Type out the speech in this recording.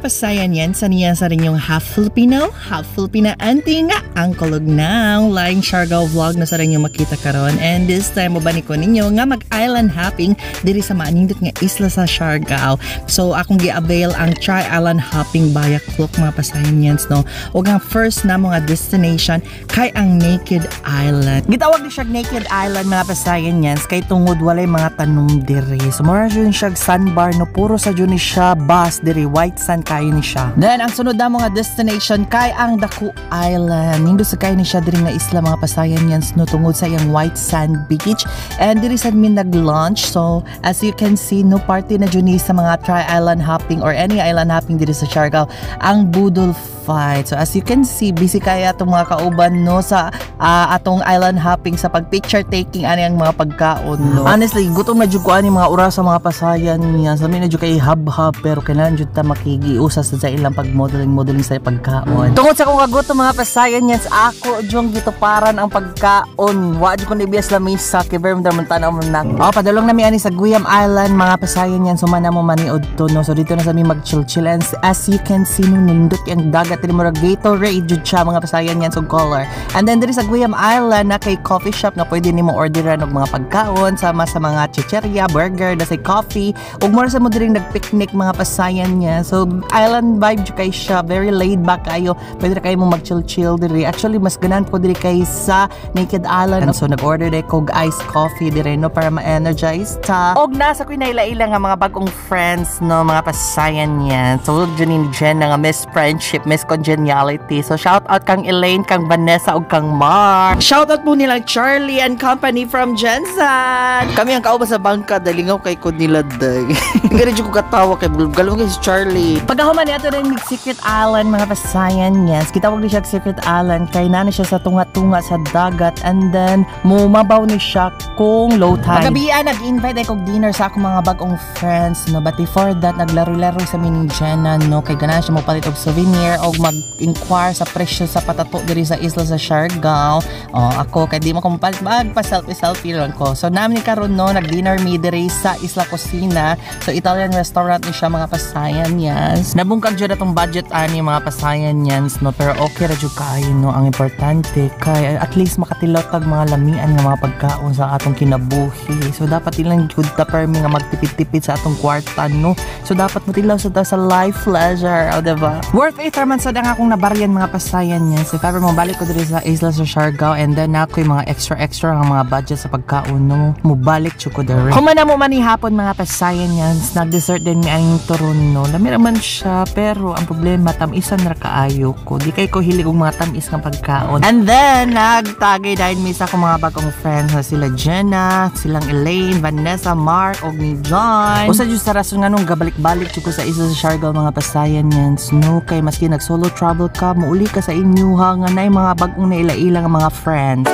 pasayan yan sa niya sa rin yung half Filipino, half Filipina auntie nga ang Kulugnaw Laing Siargao vlog na sa rin yung makita karon. And this time mabani ko ninyo nga mag-island hopping diri sa maanindot nga isla sa Siargao. So akong gi-avail ang try island hopping bayak look mga pasayan yan no. O nga first na mga destination kay ang Naked Island. Gitawag ni siya Naked Island mga pasayan yan kay tungod walay mga tanong diri. So mura yun siya sandbar no puro sa dyan siya bus diri white sand kayo ni siya. Then ang sunod na mga destination kay ang Daku Island. Nindo sa kayo ni siya diri nga isla mga pasayan yan no tungod sa iyang white sand beach. And diri sa min nag-launch. So as you can see no party na dyan sa mga try island hopping or any island hopping diri sa Siargao ang Budol Fight. So as you can see busy kaya itong mga kauban no sa atong island hopping sa pag-picture taking ani ang mga pagkaon no. Honestly gutom na jud ko ani mga oras sa mga pasayan niya. Sa min na jud kay hub-hub pero kailangan jud ta makigiusas sa ilang pag-modeling sa pagkaon. Tungod sa kong kagutom mga pasayan niya ako jung gituparan ang pagkaon. Wa jud ko nibiyas lamisa kay very man tanaw man na. Padulong na mi ani sa Guyam Island mga pasayan niyan sumana mo maniod to no. So dito na sa mi mag-chill and as you can see no nindot ang dagat diri mo Gatorade jud siya mga pasayan niyan so color. And then diri sa Guyam Island na kay coffee shop na pwede nimo orderan og mga pagkaon sama sa mga chicheria, burger, da say coffee. Ug more sa mo diri nagpicnic mga pasayan niya. So island vibe jud kay siya, very laid back kayo. Pwede kayo mo mag-chill diri. Actually mas ganan po diri kay sa Naked Island. So nag-order day kog iced coffee diri no para ma-energize ta. Og nasa ko naila-ila nga mga bagong friends no mga pasayan niya. So jud ni Jen nga Miss Friendship, Miss Congeniality. So shout out kang Elaine, kang Vanessa ug kang Mark. Shout out po nilang Charlie and company from Jensen. Kami ang kauban sa bangka dalingaw kay ko nila day. Gari jud ko katawa kay galong kay si Charlie. Pagkahuman ni ato ring Secret Island mga pasayan yes. Kitawag ni siya Secret Island kay nana siya sa tunga-tunga sa dagat and then mumabaw ni siya kung low tide. Paggabian nag-invite ay kog dinner sa akong mga bagong friends no but before that naglaro-laro sa mini Jenna no kay ganahan siya mo palit og souvenir o mag-inquire sa presyo sa patato diri sa isla sa Siargao. Ako kay di mo ko mapalit magpa-selfie ron ko. So namin karon no nag-dinner me diri sa Isla Cocina. So Italian restaurant ni siya mga pasayan yes. Nabungkag jud atong budget ani mga pasayan yes no pero okay ra jud kayo no ang importante kay at least makatilot tag mga lamian nga mga pagkaon sa atong kinabuhi. So dapat ilang jud ta permi nga magtipid-tipid sa atong kwarta no. So dapat matilaw sa life pleasure o diba? Worth it man sa dang akong nabaryan mga pasayan yan. So if ever mabalik ko diri sa isla sa Siargao and then ako yung mga extra nga mga budget sa pagkaon no mubalik jud ko diri. Humana mo man hapon mga pasayan yan. Nag-dessert din mi ang turon no. Lami raman siya pero ang problema tamisan ra kaayo ko. Di kay ko hilig og mga tamis nga pagkaon. And then nagtagay dahil mi sa akong mga bagong friends na sila Jenna, silang Elaine, Vanessa, Mark og ni John. Usa jud sa rason nga nung gabalik-balik jud ko sa isla sa Siargao mga pasayan yan. No kay maski nag solo travel ka, muuli ka sa inyo ha nga nay mga bagong naila-ila nga mga friends.